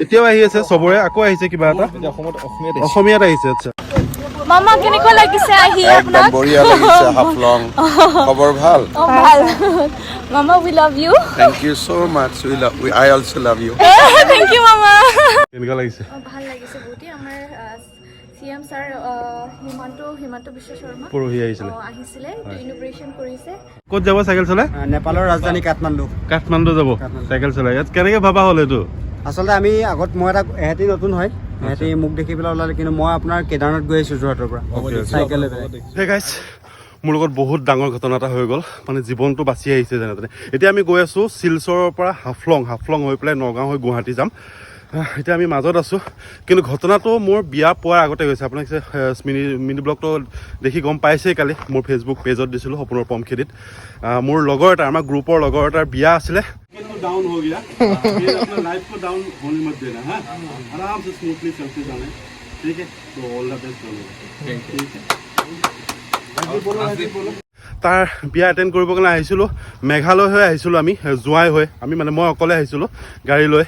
এতিয়াও আহি আছে চবৰে আকৌ আহিছে কিবা এটা অসমীয়াত আহিছে আচ্ছা মামা কেনেকুৱা লাগিছে আহি একদম বঢ়িয়া লাগিছে হাফলং খবৰ ভাল ভাল মামা we love you thank you so much I also love you thank you মামা কেনেকুৱা লাগিছে ভাল লাগিছে বহুতে আমাৰ সিএম স্যাৰ হিমন্ত বিশ্ব শৰ্মা পৰহি আহিছিলে ইনোগ্ৰেচন কৰিছে ক'ত যাব চাইকেল চলাই নেপালৰ ৰাজধানী কাঠমাণ্ডু যাব চাইকেল চলাই ইয়াত কেনেকে ভাবা হ'ল এইটো আচলতে আমি আগত মই এটা এহেঁতি নতুন হয় এহেঁতি মোক দেখি পেলাই ওলালে কিন্তু মই আপোনাৰ কেদাৰনাথ গৈ আহিছোঁ যোৰহাটৰ পৰা চাইকেল লৈ পেলাই হে গাইছ মোৰ লগত বহুত ডাঙৰ ঘটনা এটা হৈ গ'ল মানে জীৱনটো বাচি আহিছে যেনে তেনে এতিয়া আমি গৈ আছোঁ শিলচৰৰ পৰা হাফলং হৈ পেলাই নগাঁও হৈ গুৱাহাটী যাম এতিয়া আমি মাজত আছোঁ কিন্তু ঘটনাটো মোৰ বিয়া পোৱাৰ আগতে গৈছে আপোনাক মিনি ব্লগটো দেখি গম পাইছেই কালি মোৰ ফেচবুক পেজত দিছিলোঁ সপোনৰ পমখেদিত মোৰ লগৰ এটা আমাৰ গ্ৰুপৰ লগৰ এটাৰ বিয়া আছিলে डाउन हो गया ये अपना लाइफ को डाउन होने मत देना है आराम से स्मूथली चलते जाना ठीक है तो ऑल द बेस्ट बोलो তাৰ বিয়া এটেণ্ড কৰিবৰ কাৰণে আহিছিলোঁ মেঘালয় হৈ আহিছিলোঁ আমি জোৱাই হৈ আমি মানে মই অকলে আহিছিলোঁ গাড়ী লৈ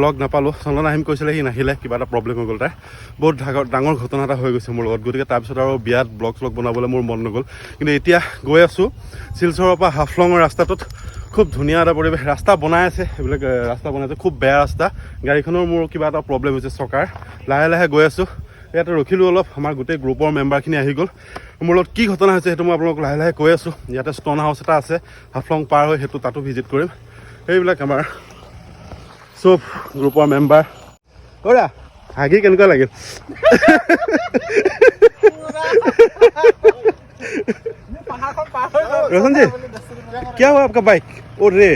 লগ নাপালোঁ চন্দন আহিম কৈছিলে সি নাহিলে কিবা এটা প্ৰব্লেম হৈ গ'ল তাৰ বহুত ডাঙৰ ঘটনা এটা হৈ গৈছে মোৰ লগত গতিকে তাৰপিছত আৰু বিয়াত ব্লগ বনাবলৈ মোৰ মন নগ'ল কিন্তু এতিয়া গৈ আছোঁ শিলচৰৰ পৰা হাফলঙৰ ৰাস্তাটোত খুব ধুনীয়া এটা পৰিৱেশ ৰাস্তা বনাই আছে এইবিলাক ৰাস্তা বনাই আছে খুব বেয়া ৰাস্তা গাড়ীখনৰ মোৰ কিবা এটা প্ৰব্লেম হৈছে চকাৰ লাহে লাহে গৈ আছোঁ ইয়াতে ৰখিলোঁ অলপ আমাৰ গোটেই গ্ৰুপৰ মেম্বাৰখিনি আহি গ'ল মোৰ লগত কি ঘটনা হৈছে সেইটো মই আপোনালোকক লাহে লাহে কৈ আছোঁ ইয়াতে ষ্ট'ন হাউচ এটা আছে হাফলং পাৰ হৈ সেইটো তাতো ভিজিট কৰিম সেইবিলাক আমাৰ চব গ্ৰুপৰ মেম্বাৰ কৰা হাগি কেনেকুৱা লাগিল रोशन जी क्या हुआ आपका बाइक ओरे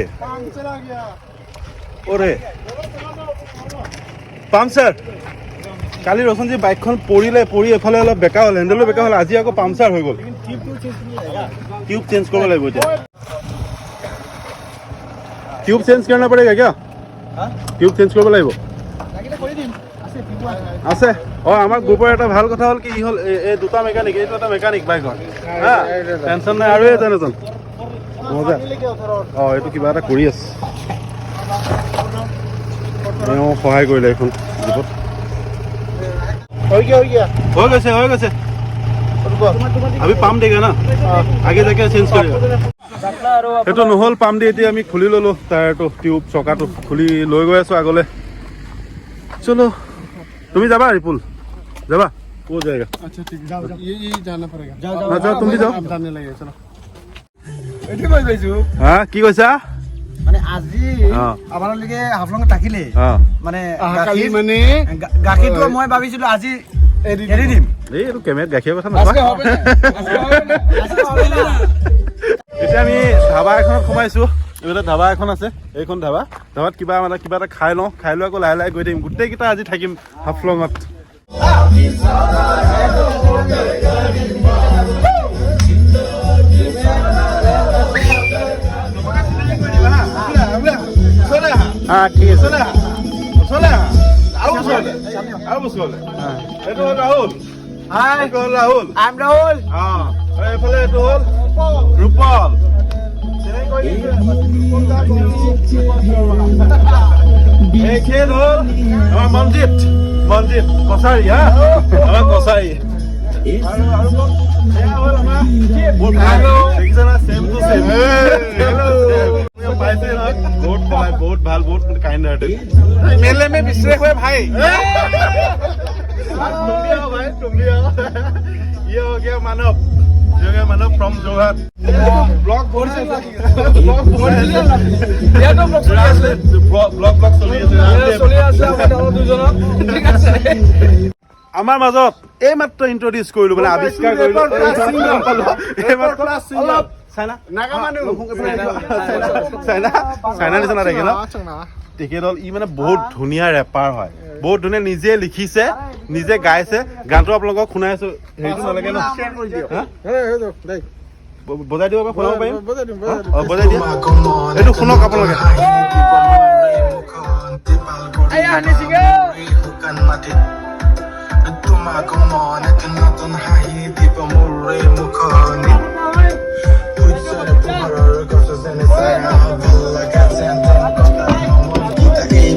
পামচাৰ কালি ৰচনজি বাইকখন পৰি এফালে অলপ বেকা হ'ল হেণ্ডেলো বেকা হ'ল আজি আকৌ পামচাৰ হৈ গ'ল টিউব চেঞ্জ কৰিব লাগিব এতিয়া টিউব চেঞ্জ কৰিব পড়েগা क्या টিউব চেঞ্জ কৰিব লাগিব আছে আমাৰ গ্ৰুপৰ এটা ভাল কথা হ'ল কি হ'ল এই দুটা মেকানিক এইটো এটা মেকানিক বাইকৰ হা টেনচন নাই আৰু এজন মজা এইটো কিবা এটা কৰি আছে সহায় কৰিলে এখন গ্ৰুপত হৈ গৈছে আমি পাম দেগা না আগে যাকে চেঞ্জ কৰিব সেইটো নহ'ল পাম দি এতিয়া আমি খুলি ল'লোঁ টায়াৰটো টিউব চকাটো খুলি লৈ গৈ আছোঁ আগলৈ চলো তুমি যাবা ৰিপুল যাবা वो जाएगा अच्छा ठीक जाओ ये जाना पड़ेगा जाओ तुम भी जाओ जाने लगे चलो এটি কই পাইছো হ্যাঁ কি কইছা মানে আজি আপোনালোকে হাফলং থাকিলে মানে কালি মানে গাখীৰটো মই ভাবিছিলো আজি এৰি দিম এই এইটো কেমেৰাত গাখীৰ কথা নকবা এতিয়া আমি ধাবা এখনত সোমাইছো এইফালে ধাবা এখন আছে এইখন ধাবাত কিবা এটা খাই লওঁ খাই লৈ আকৌ লাহে লাহে গৈ থাকিম গোটেইকেইটা আজি থাকিম হাফলঙত ঠিক আছে ৰাহুল এইফালে এইটো হ'ল ৰূপল এইখন হ'ল আমাৰ মনজিত কছাৰী হা আমাৰ কছাৰী बहुत ভাল बहुत काइंड हार्टेड मेले में विश्लेष हुए भाई तुम भी आओ ये हो गया Manav from Jorhat blog board से ब्लॉग চলি আছে আমাৰ দুজনৰ ঠিক আছে আমাৰ মাজত এই মাত্ৰ ইন্ট্ৰোডিউস কৰিলো মানে আৱিষ্কাৰ কৰিলো এই মাত্ৰ অলপ চাইনা নাগা মানুহ চাইনা নিচিনা দেখে ন তেখেতল ই মানে বহুত ধুনীয়া ৰেপাৰ হয় বহুত ধুনীয়া নিজে লিখিছে নিজে গাইছে গানটো আপোনালোকক শুনাইছো হেৰিটো নালাগে ন বজাই দিব শুনাব পাৰিম বজাই দিয়া এইটো শুনক আপোনালোকে তোমাক মন নতুন হাঁহি দিব মোৰে মুখনি এই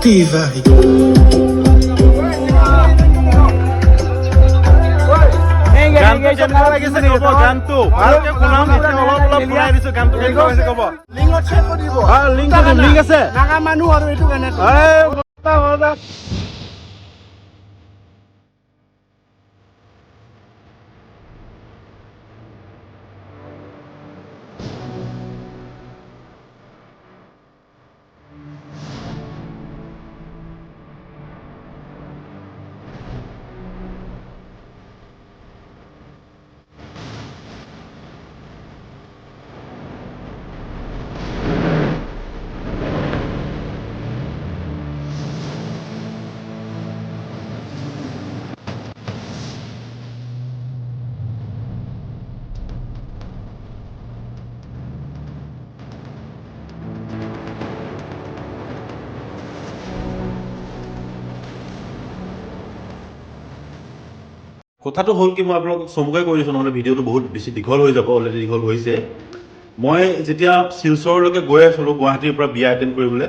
Divari. গানটো কেনেকুৱা লাগিছে ক'ব গানটো ভালকে শুনাম এতিয়া অলপ অলপ শুনাই দিছো গানটো কেনেকুৱা হৈছে ক'ব লিংক আছে নাগা মানুহ আৰু এইটো কাৰণে কথাটো হ'ল কি মই আপোনালোকক চমুকৈ কৈ দিছোঁ নহ'লে ভিডিঅ'টো বহুত বেছি দীঘল হৈ যাব অলৰেডি দীঘল হৈছে মই যেতিয়া শিলচৰলৈকে গৈ আছিলোঁ গুৱাহাটীৰ পৰা বিয়া এটেণ্ড কৰিবলৈ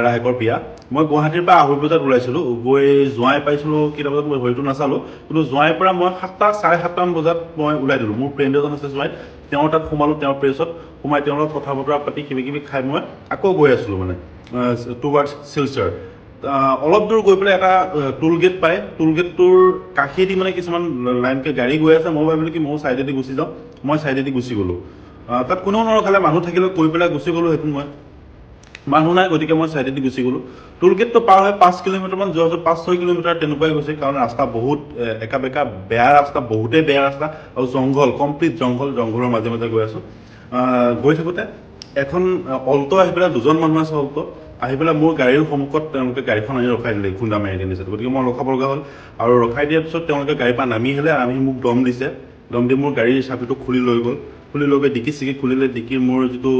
ৰাহেকৰ বিয়া মই গুৱাহাটীৰ পৰা 8 বজাত ওলাইছিলোঁ গৈ জোঁৱাই পাইছিলোঁ কেইটা বজাত মই ঘড়ীটো নাচালোঁ কিন্তু জোঁৱাইৰ পৰা মই 7টা চাৰে 7টামান বজাত মই ওলাই দিলোঁ মোৰ ফ্ৰেণ্ড এজন আছে জোঁৱাইত তেওঁৰ তাত সোমালোঁ তেওঁৰ প্ৰেছত সোমাই তেওঁৰ লগত কথা বতৰা পাতি কিবি খাই মই আকৌ গৈ আছিলোঁ মানে টুৱাৰ্ডছ শিলচৰ অলপ দূৰ গৈ পেলাই এটা টোল গেট পায় টোল গেটটোৰ কাষেদি মানে কিছুমান লাইনকৈ গাড়ী গৈ আছে মই ভাবিলোঁ কি ময়ো ছাইডেদি গুচি যাওঁ মই ছাইডেদি গুচি গ'লোঁ তাত কোনেও নৰখালে মানুহ থাকিলেও কৈ পেলাই গুচি গ'লোঁ সেইটো মই মানুহ নাই গতিকে মই ছাইডেদি গুচি গ'লোঁ টোল গেটটো পাৰ হৈ 5 কিলোমিটাৰমান যোৱাৰ পিছত 5-6 কিলোমিটাৰ তেনেকুৱাই গৈছে কাৰণ ৰাস্তা বহুত একা বেকা বেয়া ৰাস্তা বহুতেই বেয়া ৰাস্তা আৰু জংঘল কমপ্লিট জংঘলৰ মাজে মাজে গৈ আছোঁ গৈ থাকোঁতে এখন অল্ট' আহি পেলাই 2জন মানুহ আছে অল্ট' আহি পেলাই মোৰ গাড়ীৰ সন্মুখত তেওঁলোকে গাড়ীখন আনি ৰখাই দিলে খুন্দা মাৰি দিছে গতিকে মই ৰখাব লগা হ'ল আৰু ৰখাই দিয়াৰ পিছত তেওঁলোকে গাড়ীৰ পৰা নামি আহিলে আমি মোক দম দিছে দম দি মোৰ গাড়ীৰ চাবিটো খুলি লৈ গ'ল খুলি লৈ গৈ ডিকি চিকি খুলিলে ডিকিৰ মোৰ যিটো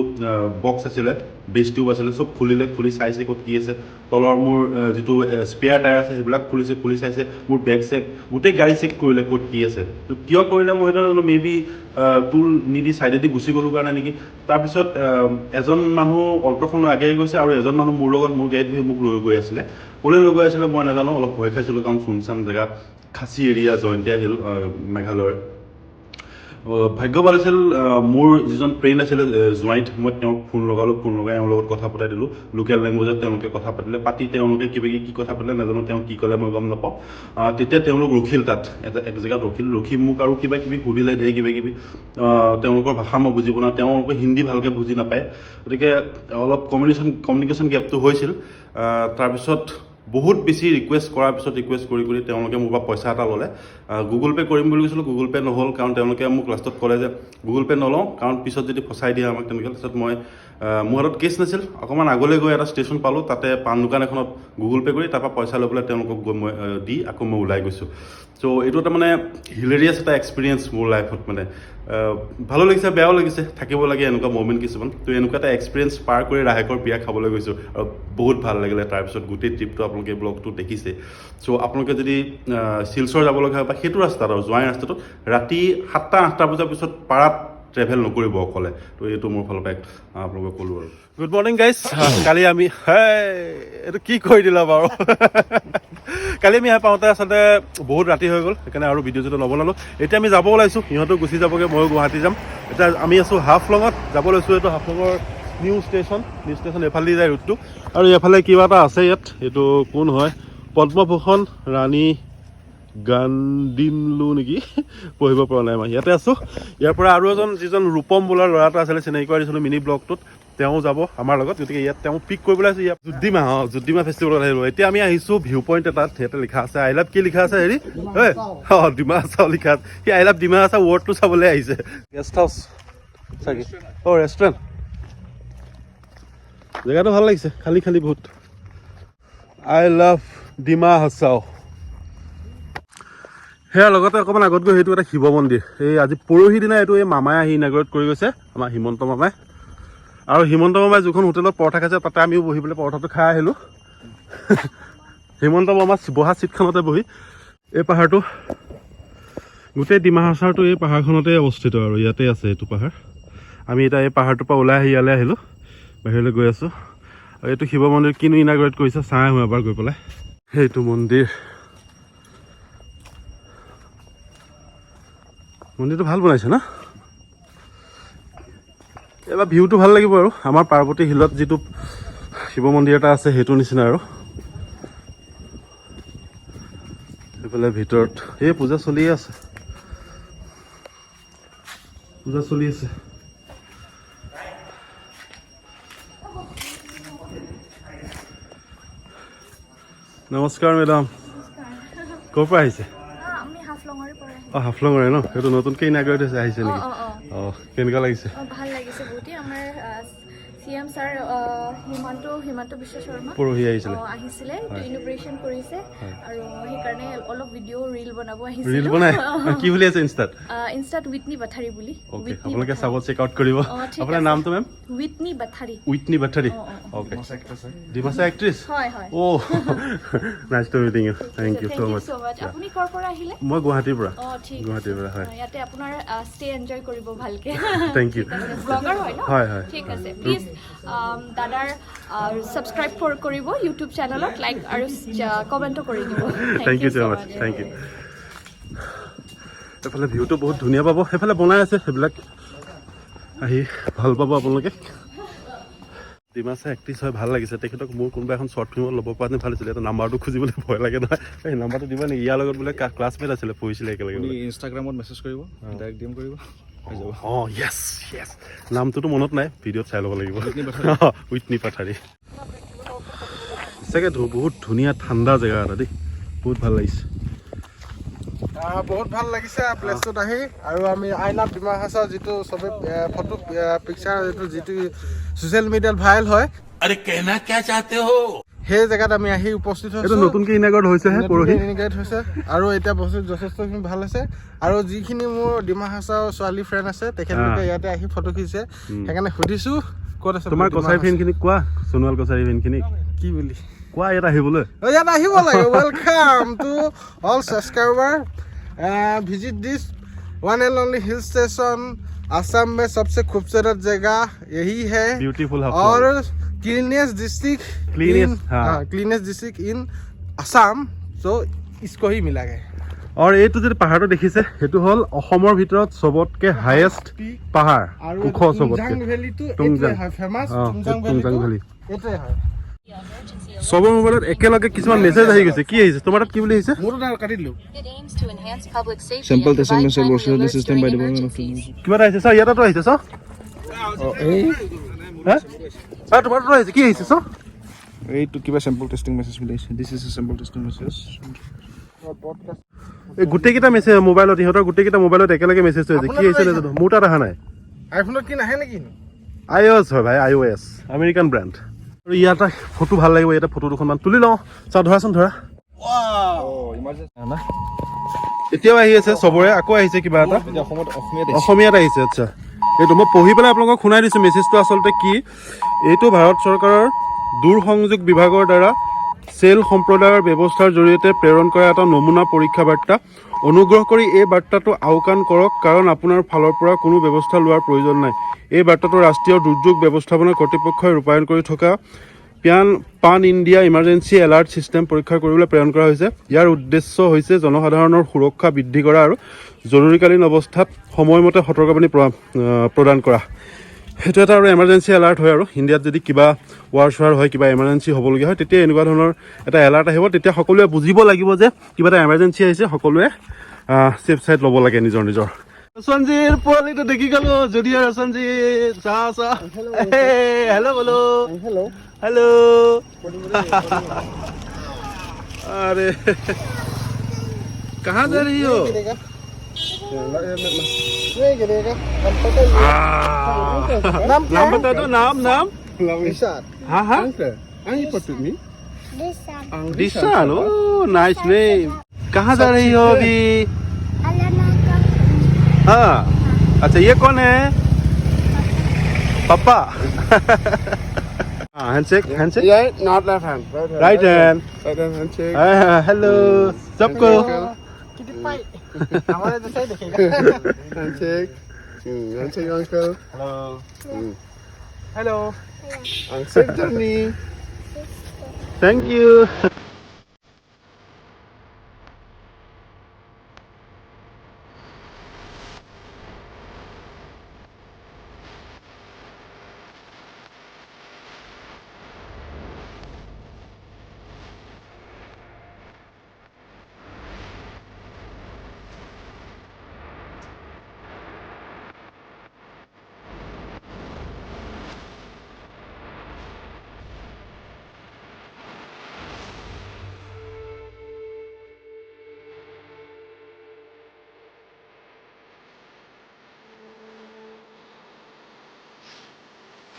বক্স আছিলে বেছ টিউব আছিলে চব খুলি চাইছে ক'ত কি আছে তলৰ মোৰ যিটো স্পেয়াৰ টায়াৰ আছে সেইবিলাক খুলি চাইছে মোৰ বেগ চেক গোটেই গাড়ী চেক কৰিলে ক'ত কি আছে তো কিয় কৰিলে মই সেইটো জানো মেবি টুল নিদি ছাইডেদি গুচি গ'লোঁ কাৰণে নেকি তাৰপিছত এজন মানুহ অল্ট'খন আগে গৈছে আৰু এজন মানুহ মোৰ লগত মোৰ গাড়ীত মোক লৈ গৈ আছিলে ক'লৈ লৈ গৈ আছিলে মই নাজানো অলপ ভয় খাইছিলোঁ কাৰণ চুনচান জেগা খাচী এৰিয়া জয়ন্তীয়া হিল মেঘালয়ৰ ভাগ্য ভাল আছিল মোৰ যিজন ফ্ৰেণ্ড আছিলে জোঁৱাইত মই তেওঁক ফোন লগাই তেওঁৰ লগত কথা পতাই দিলোঁ লোকেল লেংগুৱেজত তেওঁলোকে কথা পাতিলে পাতি তেওঁলোকে কিবা কি কথা পাতিলে নাজানো তেওঁ কি ক'লে মই গম নাপাওঁ তেতিয়া তেওঁলোক ৰখিল তাত এক জেগাত ৰখি মোক আৰু কিবা কিবি সুধিলে ধেৰ কিবা কিবি তেওঁলোকৰ ভাষা মই বুজি পোৱা নাই তেওঁলোকে হিন্দী ভালকৈ বুজি নাপায় গতিকে অলপ কমিউনিকেশ্যন গেপটো হৈছিল তাৰপিছত বহুত বেছি ৰিকুৱেষ্ট কৰাৰ পিছত ৰিকুৱেষ্ট কৰি তেওঁলোকে মোৰ পৰা পইচা এটা ল'লে গুগল পে' কৰিম বুলি কৈছিলোঁ গুগল পে' নহ'ল কাৰণ তেওঁলোকে মোক লাষ্টত ক'লে যে গুগল পে' নলওঁ কাৰণ পিছত যদি ফচাই দিয়ে আমাক তেনেকৈ তাৰপিছত মই মোৰ হাতত কেছ নাছিল অকণমান আগলৈ গৈ এটা ষ্টেচন পালোঁ তাতে পাণ দোকান এখনত গুগল পে' কৰি তাৰপৰা পইচা লৈ পেলাই তেওঁলোকক গৈ মই দি আকৌ মই ওলাই গৈছোঁ চ' এইটো এটা মানে হিলেৰিয়াছ এটা এক্সপিৰিয়েঞ্চ মোৰ লাইফত মানে ভালো লাগিছে বেয়াও লাগিছে থাকিব লাগে এনেকুৱা মমেণ্ট কিছুমান তো এনেকুৱা এটা এক্সপিৰিয়েঞ্চ পাৰ কৰি ৰাহেকৰ বিয়া খাবলৈ গৈছোঁ আৰু বহুত ভাল লাগিলে তাৰপিছত গোটেই ট্ৰিপটো আপোনালোকে ব্লগটো দেখিছে চ' আপোনালোকে যদি শিলচৰ যাব লগা হয় বা সেইটো ৰাস্তাত আৰু জোঁৱাই ৰাস্তাটোত ৰাতি 7টা-8টা বজাৰ পিছত পাৰাত ট্ৰেভেল নকৰিব অকলে তো এইটো মোৰ ফালৰ পৰা আপোনালোকে ক'লোঁ আৰু গুড মৰ্ণিং গাইজ কালি আমি এইটো কি কৰি দিলা বাৰু কালি আমি পাওঁতে আচলতে বহুত ৰাতি হৈ গ'ল সেইকাৰণে আৰু ভিডিঅ' যিটো নবনালোঁ এতিয়া আমি যাব ওলাইছোঁ সিহঁতেও গুচি যাবগৈ ময়ো গুৱাহাটী যাম এতিয়া আমি আছোঁ হাফলঙত যাব লৈছোঁ এইটো হাফলঙৰ নিউ ষ্টেচন এইফালেদি যায় ৰুটটো আৰু এইফালে কিবা এটা আছে ইয়াত এইটো কোন হয় পদ্মভূষণ ৰাণী গান্দিনলু নেকি পঢ়িব পৰা নাই মই ইয়াতে আছোঁ ইয়াৰ পৰা আৰু এজন যিজন ৰূপম বোলাৰ ল'ৰা এটা আছিলে চিনাকি কৰাই দিছিলোঁ মিনি ব্লগটোত তেওঁ যাব আমাৰ লগত গতিকে ইয়াত তেওঁ পিক কৰিবলৈ আছে ইয়াত যুদ্ধিমা ফেষ্টিভেলত আহিব এতিয়া আমি আহিছোঁ ভিউ পইণ্ট এটাত ইয়াতে লিখা আছে আই লাভ কি লিখা আছে হেৰি ডিমা হাছাও লিখা আছে সি আই লাভ ডিমা হাছাও ৱৰ্ডটো চাবলৈ আহিছে গেষ্ট হাউচ চাগে ৰেষ্টুৰেণ্ট জেগাটো ভাল লাগিছে খালী বহুত আই লাভ ডিমা হাছাও সেয়া লগতে অকণমান আগত গৈ সেইটো এটা শিৱ মন্দিৰ এই আজি পৰহি দিনা এইটো এই মামাই আহি ইনাগুৰেট কৰি গৈছে আমাৰ হিমন্ত মামাই আৰু হিমন্ত মামাই যিখন হোটেলত পৰঠা খাইছে তাতে আমিও বহি পেলাই পৰঠাটো খাই আহিলোঁ হিমন্ত মামা বহা ছিটখনতে বহি এই পাহাৰটো গোটেই ডিমা হাছাওটো এই পাহাৰখনতে অৱস্থিত আৰু ইয়াতে আছে এইটো পাহাৰ আমি এতিয়া এই পাহাৰটোৰ পৰা ওলাই আহি ইয়ালৈ আহিলোঁ বাহিৰলৈ গৈ আছোঁ আৰু এইটো শিৱ মন্দিৰ কিনো ইনাগ্ৰেট কৰিছে চাই আহোঁ এবাৰ গৈ পেলাই সেইটো মন্দিৰ মন্দিৰটো ভাল বনাইছে ন এবাৰ ভিউটো ভাল লাগিব আৰু আমাৰ পাৰ্বতী হিলত যিটো শিৱ মন্দিৰ এটা আছে সেইটো নিচিনা আৰু এইফালে ভিতৰত এই পূজা চলিয়ে আছে পূজা চলি আছে নমস্কাৰ মেডাম ক'ৰ পৰা আহিছে আমি হাফলঙৰ পৰা অঁ হাফলঙৰে ন সেইটো নতুনকৈ ইনাগ্ৰেট হৈছে আহিছে নেকি অঁ কেনেকুৱা লাগিছে ভাল লাগিছে বহুতেই আমাৰ CM ছাৰ হিমন্ত বিশ্ব শৰ্মা পৰহি আহিছিলে আহিছিলে ইনোগ্ৰেশ্যন কৰিছে আৰু সেইকাৰণে অলপ ভিডিঅ' ৰিল বনাব ৰিল আহিছিল বনাই কি বুলি আছে ইনষ্টাত উইটনি বাথাৰী বুলি অ'কে আপোনালোকে চাব চেক আউট কৰিব আপোনাৰ নামটো ma'am Whitney Bathari Whitney Bathari okay Dimasa actress হয় হয় oh' nice to meeting you thank you so' much আপুনি ক'ৰ পৰা আহিলে মই গুৱাহাটীৰ পৰা ঠিক গুৱাহাটীৰ পৰা হয় ইয়াতে আপোনাৰ ষ্টে এনজয় কৰিব ভালকে থেংক ইউ ব্লগাৰ হয় ন হয় হয় ঠিক আছে প্লিজ দাদাৰ ছাবস্ক্ৰাইব কৰিব ইউটিউব চেনেলত লাইক আৰু কমেণ্টো কৰি দিব thank you so' much thank you এইফালে ভিউটো বহুত ধুনীয়া পাব সেইফালে বনাই আছে সেইবিলাক আহি ভাল পাব আপোনালোকে ডিমাছা এক্ট্ৰেছ হয় ভাল লাগিছে তেখেতক মোৰ কোনোবা এখন শ্বৰ্ট ফিল্মত ল'ব পৰা ভাল হৈছিলে এটা নাম্বাৰটো খুজিবলৈ ভয় লাগে নহয় সেই নাম্বাৰটো দিব নেকি ইয়াৰ লগত বোলে ক্লাছমেট আছিলে পঢ়িছিলে একেলগে ইনষ্টাগ্ৰামত মেছেজ কৰিব ডাইৰেক্ট ডিএম কৰিব হৈ যাব অঁ য়েছ য়েছ নামটোতো মনত নাই ভিডিঅ'ত চাই ল'ব লাগিব উইটনি পাথাৰী চাগে বহুত ধুনীয়া ঠাণ্ডা জেগা এটা দেই বহুত ভাল লাগিছে বহুত ভাল লাগিছে প্লেচটোত আহি আৰু আমি আই লাভ ডিমা হাছাও যিটো চবে ফটো পিকচাৰ যিটো ছ'চিয়েল মিডিয়াত ভাইৰেল হয় अरे कहना क्या चाहते हो সেই জেগাত আমি আহি উপস্থিত এইটো হৈছোঁ নতুনকৈ ইনাগ্ৰেট হৈছেহে পৰহি ইনিগ্ৰেট হৈছে আৰু এতিয়া বস্তু যথেষ্টখিনি ভাল হৈছে আৰু যিখিনি মোৰ ডিমা হাছাও ছোৱালী ফ্ৰেণ্ড আছে তেখেতলোকে ইয়াতে আহি ফটো খিচিছে সেইকাৰণে সুধিছোঁ ক'ত আছে তোমাৰ কছাৰী ফেনখিনিক কোৱা সোণোৱাল কছাৰী ফেনখিনিক কি বুলি কোৱা ইয়াত আহিবলৈ ইয়াত আহিব লাগে welcome to all subscriber visit this one and only hill station Assam में सबसे खूबसूरत जगह यही है ब्यूटीफुल और cleanest district cleanest district in Assam तो इसको ही मिला गया আৰু এইটো যদি পাহাৰটো দেখিছে সেইটো হ'ল অসমৰ ভিতৰত চবতকে হাইয়েষ্ট পাহাৰ ওখ চবতকে তুংজাং তুংজাং ভেলী চবৰ মোবাইলত একেলগে কিছুমান মেছেজ আহি গৈছে কি আহিছে তোমাৰ তাত কি বুলি আহিছে চেম্পল টেষ্টিং মেছেজ বৰ্ষিত চিষ্টেম বাই ডিপাৰ্টমেণ্ট অফ কিবা এটা আহিছে ছাৰ ইয়াতো আহিছে ছাৰ ছাৰ তোমাৰ তাতো আহিছে কি আহিছে ছাৰ এইটো কিবা চেম্পল টেষ্টিং মেছেজ বুলি আহিছে this is a sample testing message এই গোটেইকেইটা মেছেজ মোবাইলত ইহঁতৰ গোটেইকেইটা মোবাইলত একেলগে মেছেজ হৈ আছে কি আহিছে নাজানো মোৰ তাত অহা নাই আইফোনত কি নাহে নেকি iOS হয় ভাই iOS আমেৰিকান ব্ৰেণ্ড আৰু ইয়াতে ফটো ভাল লাগিব ইয়াতে ফটো দুখনমান তুলি লওঁ চাওঁ ধৰাচোন ধৰা এতিয়াও আহি আছে চবৰে আকৌ আহিছে কিবা এটা অসমীয়াত আহিছে আচ্ছা এইটো মই পঢ়ি পেলাই আপোনালোকক শুনাই দিছোঁ মেছেজটো আচলতে কি এইটো ভাৰত চৰকাৰৰ দূৰসংযোগ বিভাগৰ দ্বাৰা চেল সম্প্ৰদায়ৰ ব্যৱস্থাৰ জৰিয়তে প্ৰেৰণ কৰা এটা নমুনা পৰীক্ষা বাৰ্তা অনুগ্ৰহ কৰি এই বাৰ্তাটো আওকাণ কৰক কাৰণ আপোনাৰ ফালৰ পৰা কোনো ব্যৱস্থা লোৱাৰ প্ৰয়োজন নাই এই বাৰ্তাটো ৰাষ্ট্ৰীয় দুৰ্যোগ ব্যৱস্থাপনা কৰ্তৃপক্ষই ৰূপায়ণ কৰি থকা পান ইণ্ডিয়া ইমাৰ্জেঞ্চি এলাৰ্ট ছিষ্টেম পৰীক্ষা কৰিবলৈ প্ৰেৰণ কৰা হৈছে ইয়াৰ উদ্দেশ্য হৈছে জনসাধাৰণৰ সুৰক্ষা বৃদ্ধি কৰা আৰু জৰুৰীকালীন অৱস্থাত সময়মতে সতৰ্কবাণী প্ৰদান কৰা সেইটো এটা আৰু এমাৰ্জেঞ্চি এলাৰ্ট হয় আৰু ইণ্ডিয়াত যদি কিবা ৱাৰ চোৱাৰ হয় কিবা এমাৰ্জেঞ্চি হ'বলগীয়া হয় তেতিয়া এনেকুৱা ধৰণৰ এটা এলাৰ্ট আহিব তেতিয়া সকলোৱে বুজিব লাগিব যে কিবা এটা এমাৰ্জেঞ্চি আহিছে সকলোৱে ছেফ ছাইড ল'ব লাগে নিজৰ নিজৰ ৰচনজিৰ পোৱালিটো দেখি গ'লো যদি ৰচনজি চা চা হেল্ল' বোলো হেল্ল' আৰে कहाँ जा रही हो नाम बता दो नाम हाँ हाँ दिशान ओ नाइस नेम कहाँ जा रही हो अभी हाँ अच्छा ये कौन है पापा handshake handshake not left hand right hand handshake hello सबको हमारे जैसा ही दिखेगा handshake handshake uncle hello hello uncle journey thank you.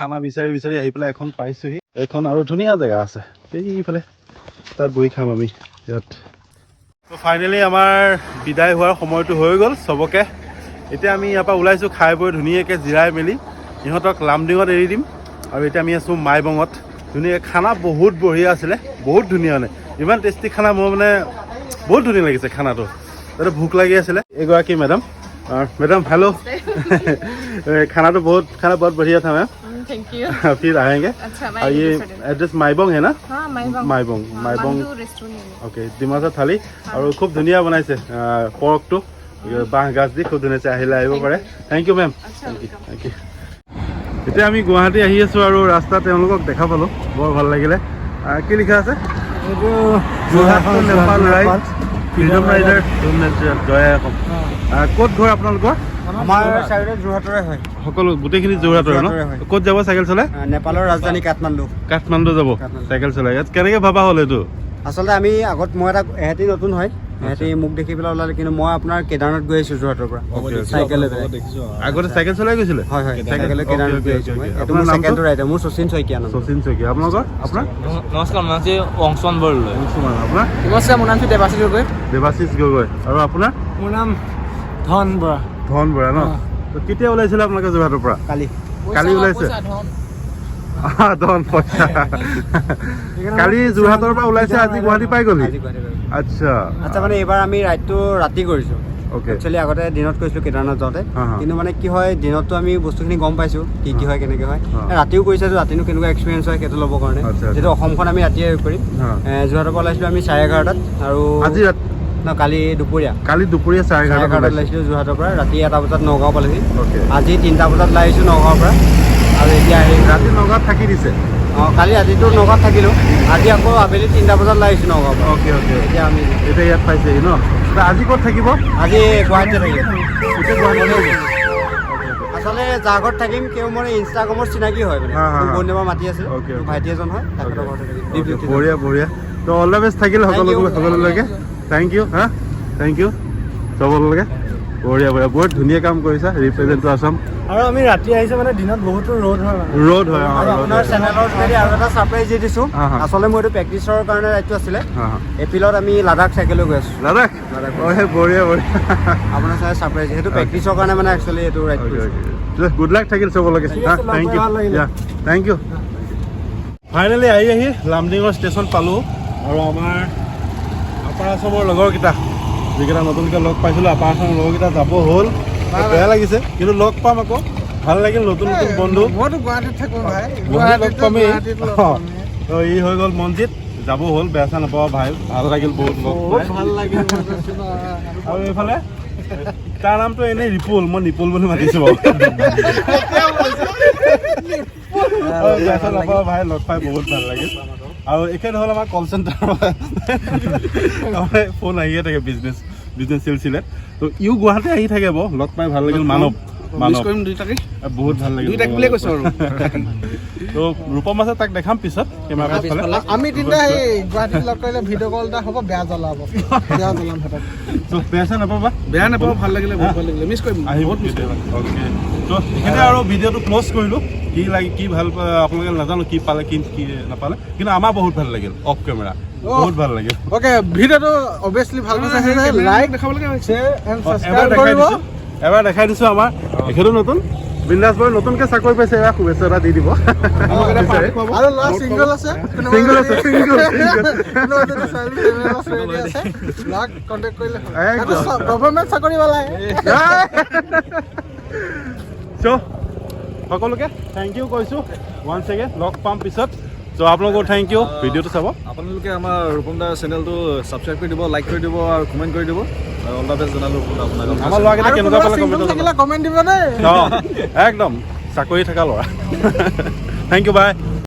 খানা বিচাৰি বিচাৰি আহি পেলাই এখন পাইছোহি। এইখন আৰু ধুনীয়া জেগা আছে এইফালে, তাত বহি খাম আমি ইয়াত। তো ফাইনেলি আমাৰ বিদায় হোৱাৰ সময়টো হৈ গ'ল চবকে। এতিয়া আমি ইয়াৰ পৰা ওলাইছোঁ খাই বৈ ধুনীয়াকৈ জিৰাই মেলি ইহঁতক লামডিঙত এৰি দিম। আৰু এতিয়া আমি আছোঁ মাইবঙত। ধুনীয়াকৈ খানা বহুত বঢ়িয়া আছিলে, বহুত ধুনীয়া মানে, ইমান টেষ্টি খানা। মোৰ মানে বহুত ধুনীয়া লাগিছে খানাটো। তাতে ভোক লাগি আছিলে। এগৰাকী মেডাম, मैडम हेलो। खाना बहुत बढ़िया था मैम। Thank you. फिर आएंगे। अच्छा, ये एड्रेस माइबंग है ना? हाँ, माइबंग ओके। डिमासा थाली और खूब धुनिया बनाइছে পৰ্কটো বাঁহ গাজ দি খুব ধুনীয়াছে আহিলে আহিব পাৰে। Thank you ma'am. Thank you. এতিয়া আমি গুৱাহাটী আহি আছোঁ আৰু ৰাস্তাত তেওঁলোকক দেখা পালোঁ, বৰ ভাল লাগিলে। কি লিখা আছে? Jorhat to Nepal ride freedom rider জয় অসম। ক'ত ঘৰ আপোনালোকৰ? আমাৰ চাইডত যোৰহাটৰে হয়, সকলো গোটেইখিনি যোৰহাটৰে ন? ক'ত যাব চাইকেল চলাই? নেপালৰ ৰাজধানী কাঠমাণ্ডু। কাঠমাণ্ডু যাব চাইকেল চলাই। ইয়াত কেনেকৈ ভাবা হ'ল এইটো? আচলতে আমি আগত মই এটা এহেঁতি নতুন হয়, এহেঁতি মোক দেখি পেলাই ওলালে, কিন্তু মই আপোনাৰ কেদাৰনাথ গৈ আহিছোঁ যোৰহাটৰ পৰা চাইকেল লৈ পেলাই। আগতে চাইকেল চলাই গৈছিলে? হয় হয়, চাইকেল লৈ কেদাৰনাথ গৈ আহিছোঁ মই। এইটো মোৰ ছেকেণ্ড ৰাইডাৰ। মোৰ শচীন শইকীয়া নাম। শচীন শইকীয়া। আপোনালোকৰ? আপোনাৰ? নমস্কাৰ, মোৰ নাম অংশন বৰদলৈ। আপোনাৰ? নমস্কাৰ, মোৰ নাম দেৱাশীষ গগৈ। দেৱাশীষ গগৈ। আৰু আপোনাৰ? মোৰ নাম ধন বৰা। ধন বৰা ন? কেতিয়া ওলাইছিলে আপোনালোকে যোৰহাটৰ পৰা? কালি ওলাইছে? ধন পইচা। কালি যোৰহাটৰ পৰা ওলাইছে, আজি গুৱাহাটী পাই গ'লি? আচ্ছা আচ্ছা। মানে এইবাৰ আমি ৰাইডটো ৰাতি কৰিছোঁ। অ'কে। একচুৱেলি আগতে দিনত কৰিছিলোঁ কেদাৰনাথ যাওঁতে, কিন্তু মানে কি হয়, দিনততো আমি বস্তুখিনি গম পাইছোঁ কি হয় কেনেকৈ হয়। ৰাতিও কৰিছোঁ, ৰাতিনো কেনেকুৱা এক্সপিৰিয়েঞ্চ হয় সেইটো ল'বৰ কাৰণে। যিহেতু অসমখন আমি ৰাতিয়ে কৰিম। যোৰহাটৰ পৰা ওলাইছিলোঁ আমি 11:30 আৰু আজি কালি দুপৰীয়া 11:30 ওলাইছিলোঁ যোৰহাটৰ পৰা। ৰাতি 1 বজাত নগাঁও পালেহি। অ'কে। আজি 3টা বজাত ওলাই আহিছোঁ নগাঁৱৰ পৰা, আৰু এতিয়া আহি ৰাতি নগাঁৱত থাকি দিছে? কালি ৰাতিটো নগাঁৱত থাকিলোঁ, আজি আকৌ আবেলি 3টা বজাত ওলাই আহিছোঁ নগাঁৱৰ পৰা। Okay okay. এতিয়া আমি এতিয়া ইয়াত পাইছেহি ন? আজি ক'ত থাকিব? আজি গুৱাহাটীতে থাকিম। এতিয়া গুৱাহাটীতে। আচলতে যাৰ ঘৰত থাকিম, তেওঁ মোৰ ইনষ্টাগ্ৰামৰ চিনাকি হয়, মানে বন্ধু এবাৰ মাতি আছিল, ভাইটি এজন হয়, তেখেতৰ ঘৰতে থাকিম। বঢ়িয়া বঢ়িয়া। তো অল দ্য বেষ্ট থাকিল সকলোলৈকে। Thank you. থেংক ইউ চবলৈকে। বঢ়িয়া বঢ়িয়া, বহুত ধুনীয়া কাম কৰিছা। Represent to Assam. আৰু আমি ৰাতি আহিছোঁ মানে দিনত বহুতো ৰ'দ হয়। ৰ'দ হয়। আপোনাৰ চেনেলৰ যোগেদি আৰু এটা ছাৰপ্ৰাইজ দি দিছোঁ। আচলতে মোৰ এইটো প্ৰেক্টিছৰ কাৰণে ৰাইডটো আছিলে। এপ্ৰিলত আমি লাডাখ চাইকেললৈ গৈ আছোঁ। লাডাখ? বঢ়িয়া বঢ়িয়া। আপোনাৰ চাই ছাৰপ্ৰাইজ, সেইটো প্ৰেক্টিছৰ কাৰণে মানে একচুৱেলি এইটো ৰাইডটো। গুড লাক থাকিল চবলৈকে। Thank you. Thank you. Finally আহি লামডিঙৰ ষ্টেচন পালোঁ, আৰু আমাৰ আপাৰ আছামৰ লগৰকেইটা যিকেইটা নতুনকৈ লগ পাইছিলোঁ, আপাৰ আছামৰ লগৰকেইটা যাব হ'ল। বেয়া লাগিছে, কিন্তু লগ পাম আকৌ। ভাল লাগিল, নতুন নতুন বন্ধু। মইতো গুৱাহাটীত থাকোঁ ভাই, লগ পামেই। তো ই হৈ গ'ল মনজিত, যাব হ'ল। বেয়া চেয়া নাপাব ভাই, ভাল লাগিল বহুত লগ পাই। ভাল লাগিল। আৰু এইফালে তাৰ নামটো এনেই ৰিপুল, মই নিপুল বুলি মাতিছোঁ বাৰু। বেয়া চেয়া নাপাব ভাই, লগ পাই বহুত ভাল লাগিল। আৰু এখেত হ'ল আমাৰ কল চেণ্টাৰৰ ফোন আহিয়ে থাকে, বিজনেছ চিলচিলেত। তো ইও গুৱাহাটী আহি থাকে বাৰু, লগ পাই ভাল লাগিল। মানৱ বহুত ভাল লাগিল। তো ৰূপম আছে, তাক দেখাম পিছত কেমেৰা ফালে। আমি তিনিটা এই গুৱাহাটীত লগ কৰিলে ভিডিঅ' কল এটা হ'ব, বেয়া জ্বলাব। বেয়া জ্বলাম সিহঁতক। তো বেয়া চেয়া নাপাবা? বেয়া নাপাওঁ, ভাল লাগিলে, বহুত ভাল লাগিলে। মিছ কৰিম, আহিব। বহুত মিছ কৰিম। অ'কে। তো সেইখিনি আৰু ভিডিঅ'টো ক্ল'জ কৰিলোঁ। কি ভাল আপোনালোকে নাজানো, কি পালে কি নাপালে, কিন্তু আমাৰ বহুত ভাল লাগিল। অফ কেমেৰা বহুত ভাল লাগিল। অ'কে, ভিডিঅ'টো অবভিয়াছলি ভাল পাইছে, লাইক, শ্বেয়াৰ এণ্ড ছাবস্ক্ৰাইব কৰিব। এবাৰ দেখাই দিছোঁ। আমাৰ এখেতো নতুন বিন্দাছ বয়, নতুনকৈ চাকৰি পাইছে। এবাৰ শুভেচ্ছা এটা দি দিব। আৰু ল'ৰা ছিংগল আছে, ছিংগল আছে, ছিংগল ল'ৰাক কণ্টেক্ট কৰিলে গভৰ্ণমেণ্ট চাকৰি পালাই। চ' সকলোকে থেংক ইউ কৈছোঁ। ওৱান্স এগেইন লগ পাম পিছত। চ' আপোনালোকক থেংক ইউ ভিডিঅ'টো চাব আপোনালোকে আমাৰ ৰূপম দাৰ চেনেলটো ছাবস্ক্ৰাইব কৰি দিব, লাইক কৰি দিব আৰু কমেণ্ট কৰি দিব। অল দ্য বেষ্ট জনালোঁ ৰূপম দা আপোনাক। আমাৰ ল'ৰাকেইটা আৰু কেনেকুৱা কোনোবা পালে single কমেণ্টত থাকিলে কমেণ্ট দিব দেই। একদম চাকৰি থকা ল'ৰা থেংক ইউ বাই